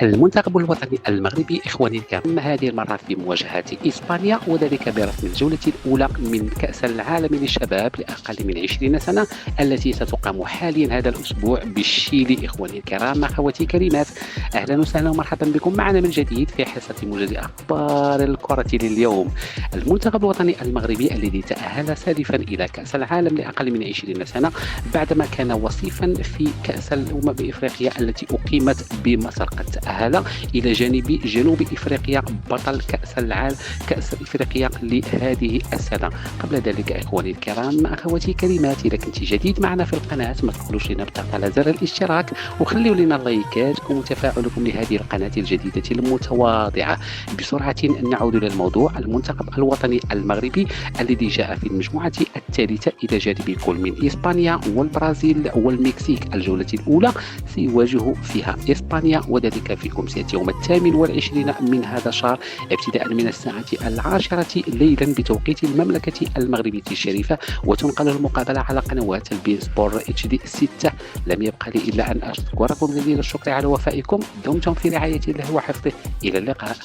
المنتخب الوطني المغربي إخواني الكرام هذه المرة في مواجهة إسبانيا وذلك برسم الجولة الأولى من كأس العالم للشباب لأقل من 20 سنة التي ستقام حاليا هذا الأسبوع بالشيلي. إخواني الكرام أخواتي الكريمات، أهلا وسهلا ومرحبا بكم معنا من جديد في حصة موجز أخبار الكرة لليوم. المنتخب الوطني المغربي الذي تأهل سالفا إلى كأس العالم لأقل من 20 سنة بعدما كان وصيفا في كأس الأمم بإفريقيا التي أقيمت بمصر، قد تأهل إلى جانب جنوب إفريقيا بطل كأس العالم كأس إفريقيا لهذه السنة. قبل ذلك إخواني الكرام أخواتي الكريمات، إذا كنت جديد معنا في القناة ما تقولوش لنا بالضغط على زر الاشتراك وخليوا لنا لايكاتكم وتفاعلكم لهذه القناة الجديدة المتواضعة. بسرعة نعود إلى الموضوع. المنتخب الوطني المغربي الذي جاء في المجموعة الثالثة إلى جانب كل من إسبانيا والبرازيل والمكسيك. الجولة الأولى سيواجه فيها إسبانيا وذلك في أمسية يوم 28 من هذا الشهر ابتداء من الساعة 10 ليلا بتوقيت المملكة المغربية الشريفة، وتنقل المقابلة على قنوات البين سبور HD 6. لم يبقى لي إلا أن أشكركم جزيل الشكر على وفائكم. دمتم في رعاية الله وحفظه، إلى اللقاء.